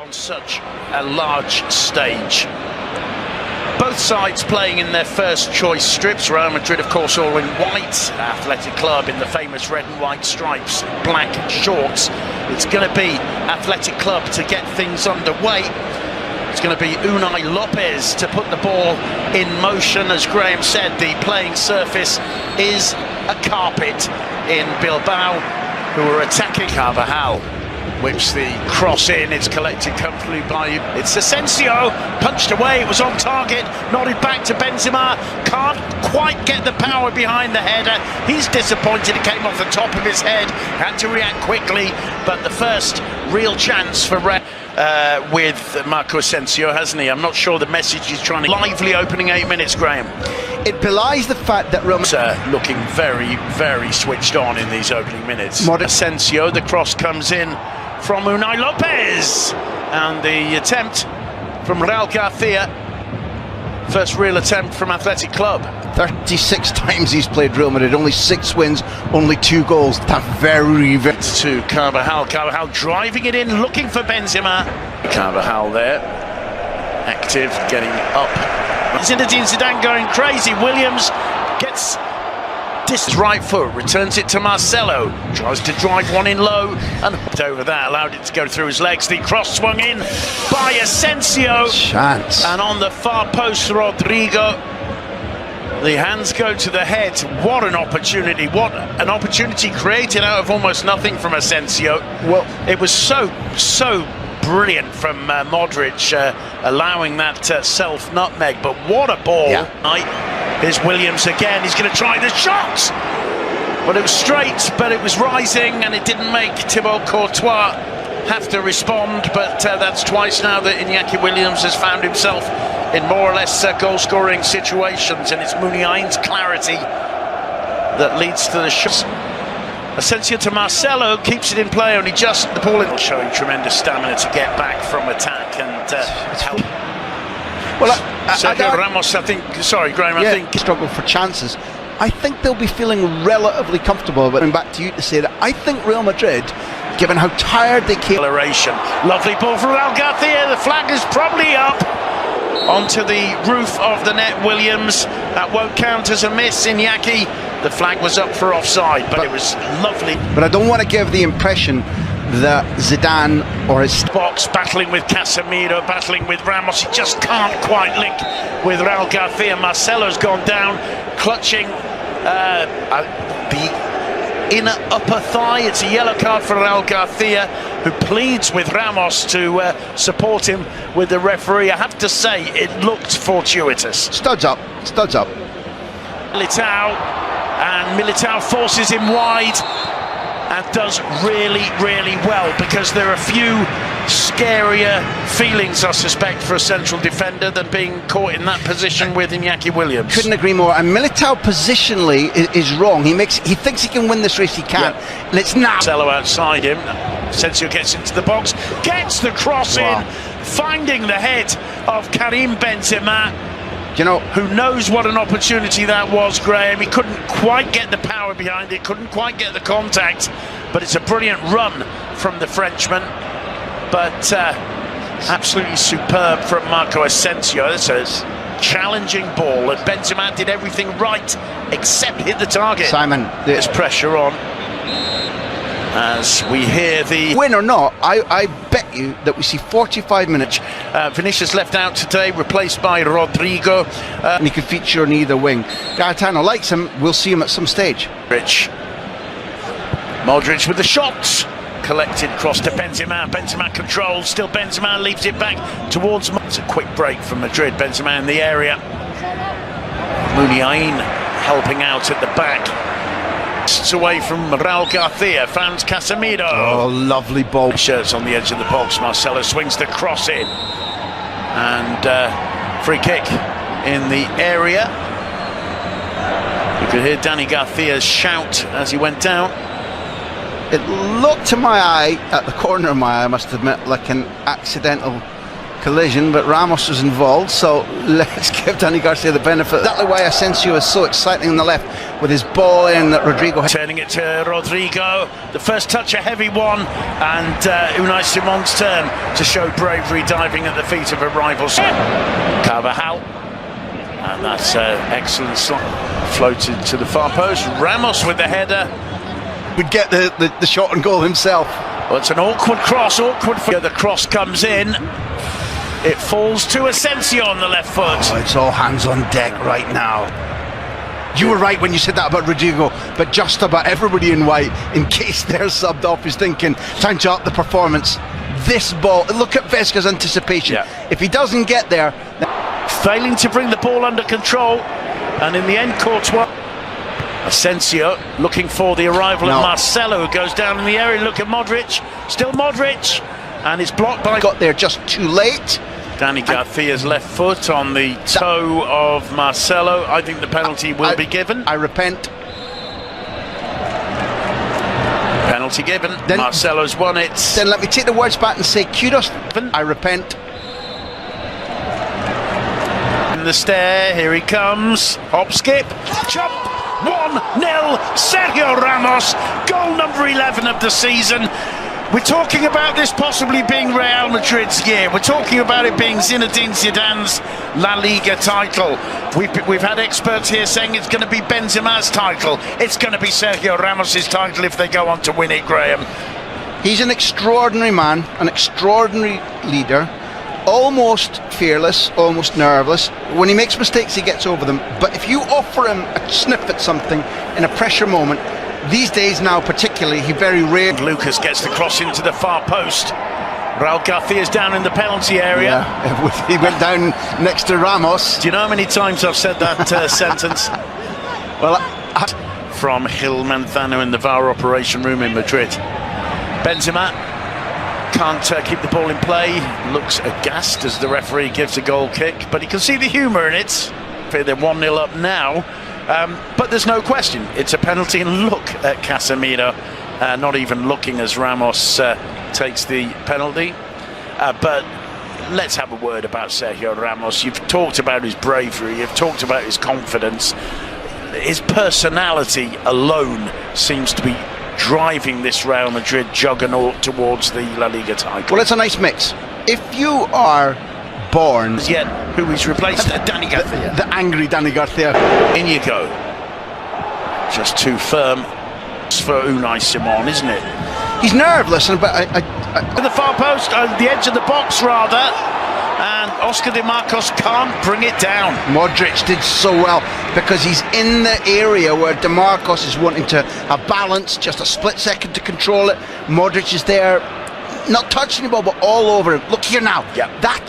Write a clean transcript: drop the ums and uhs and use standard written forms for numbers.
on such a large stage. Both sides playing in their first choice strips. Real Madrid, of course, all in white. Athletic Club in the famous red and white stripes, black shorts. It's going to be Athletic Club to get things underway. It's going to be Unai Lopez to put the ball in motion. As Graham said, the playing surface is a carpet in Bilbao, who are attacking. Carvajal whips the cross in. It's collected comfortably by it's Asensio, punched away. It was on target, nodded back to Benzema. Can't quite get the power behind the header. He's disappointed. It came off the top of his head. Had to react quickly, but the first real chance for with Marco Asensio, hasn't he? I'm not sure the message he's trying to. Lively opening 8 minutes, Graham. It belies the fact that Ramos looking very, very switched on in these opening minutes. Asensio, the cross comes in from Unai Lopez, and the attempt from Raul Garcia. First real attempt from Athletic Club. 36 times he's played Real Madrid, only 6 wins, only 2 goals. That's very to Carvajal. Carvajal driving it in, looking for Benzema. Carvajal there, active, getting up. Zinedine Zidane going crazy. Williams gets this right foot, returns it to Marcelo, tries to drive one in low and hooked over that, allowed it to go through his legs. The cross swung in by Asensio. Chance. And on the far post, Rodrigo. The hands go to the head. What an opportunity. What an opportunity created out of almost nothing from Asensio. Well, it was so brilliant from Modric, allowing that self-nutmeg. But what a ball. Yeah. Here's Williams again. He's going to try the shot. Well, it was straight, but it was rising, and it didn't make Thibaut Courtois have to respond. But that's twice now that Iñaki Williams has found himself in more or less goal-scoring situations, and it's Muniain's clarity that leads to the shot. Asensio to Marcelo, keeps it in play, only just the ball in. Showing tremendous stamina to get back from attack and help. Well, Serhio Ramos, I think, sorry Graham, I think struggle for chances. I think they'll be feeling relatively comfortable, but going back to you to say that I think Real Madrid, given how tired they came. Lovely ball from Raul Garcia, the flag is probably up. Onto the roof of the net, Williams. That won't count as a miss. Iñaki, the flag was up for offside, but it was lovely. But I don't want to give the impression that Zidane or his box battling with Casemiro, battling with Ramos. He just can't quite link with Raul Garcia. Marcelo's gone down, clutching the inner upper thigh. It's a yellow card for Raul Garcia, who pleads with Ramos to support him with the referee. I have to say, it looked fortuitous. Studs up, studs up. Militao forces him wide and does really, really well, because there are a few scarier feelings, I suspect, for a central defender than being caught in that position with Iñaki Williams. Couldn't agree more. And Militao positionally is wrong. He thinks he can win this race. He can't. Yeah. Let's now. Marcelo outside him. Asensio gets into the box, gets the cross in, finding the head of Karim Benzema. You know, who knows what an opportunity that was, Graham. He couldn't quite get the power behind it, couldn't quite get the contact, but it's a brilliant run from the Frenchman. But absolutely superb from Marco Asensio. That's a challenging ball, and Benzema did everything right except hit the target. Simon, there's pressure on. As we hear the win or not, I bet you that we see 45 minutes. Vinicius left out today, replaced by Rodrigo. And he could feature on either wing. Gaetano likes him. We'll see him at some stage. Modric with the shots. Collected cross to Benzema. Benzema controls. Still Benzema leaves it back towards. It's a quick break from Madrid. Benzema in the area. Muniain helping out at the back. Away from Raul Garcia, found Casemiro. Oh, lovely ball. Shirts on the edge of the box. Marcelo swings the cross in, and free kick in the area. You could hear Danny Garcia's shout as he went down. It looked to my eye, at the corner of my eye, I must admit, like an accidental collision, but Ramos was involved, so let's give Dani Garcia the benefit. Exactly why Asensio is so exciting on the left with his ball in that Rodrigo. Turning it to Rodrigo, the first touch a heavy one, and Unai Simon's turn to show bravery diving at the feet of a rival. Carvajal, and that's excellent slot, floated to the far post. Ramos with the header. Would get the shot on goal himself. Well, it's an awkward cross, the cross comes in. It falls to Asensio on the left foot. Oh, it's all hands on deck right now. You were right when you said that about Rodrigo, but just about everybody in white, in case they're subbed off, is thinking, time to up the performance. This ball, look at Vesca's anticipation. Yeah. If he doesn't get there... Failing to bring the ball under control, and in the end, Courtois. Asensio looking for the arrival of Marcelo, who goes down in the area. Look at Modric, still Modric, and it's blocked by... Got there just too late. Dani Garcia's left foot on the toe of Marcelo. I think the penalty will be given. I repent. Penalty given. Then Marcelo's won it. Then let me take the words back and say kudos. I repent. In the stair, here he comes. Hop, skip, jump. 1-0, Serhio Ramos, goal number 11 of the season. We're talking about this possibly being Real Madrid's year. We're talking about it being Zinedine Zidane's La Liga title. We've had experts here saying it's going to be Benzema's title. It's going to be Sergio Ramos's title if they go on to win it, Graham. He's an extraordinary man, an extraordinary leader, almost fearless, almost nerveless. When he makes mistakes, he gets over them. But if you offer him a sniff at something in a pressure moment, these days now particularly, he very rarely... Lucas gets the cross into the far post. Raul Garcia's down in the penalty area. Yeah, he went down next to Ramos. Do you know how many times I've said that sentence? Well, from Gil Manzano in the VAR operation room in Madrid. Benzema can't keep the ball in play. Looks aghast as the referee gives a goal kick, but he can see the humour in it. They're 1-0 up now. But there's no question, it's a penalty, and look at Casemiro, not even looking as Ramos takes the penalty. But let's have a word about Sergio Ramos. You've talked about his bravery, you've talked about his confidence. His personality alone seems to be driving this Real Madrid juggernaut towards the La Liga title. Well, it's a nice mix. If you are born... Yet, who he's replaced? Dani Garcia. The angry Dani Garcia. In you go. Just too firm. It's for Unai Simon, isn't it? He's nerveless, but to the far post, the edge of the box rather, and Oscar de Marcos can't bring it down. Modric did so well because he's in the area where de Marcos is wanting to have balance, just a split second to control it. Modric is there, not touching the ball, but all over him. Look here now. Yeah. That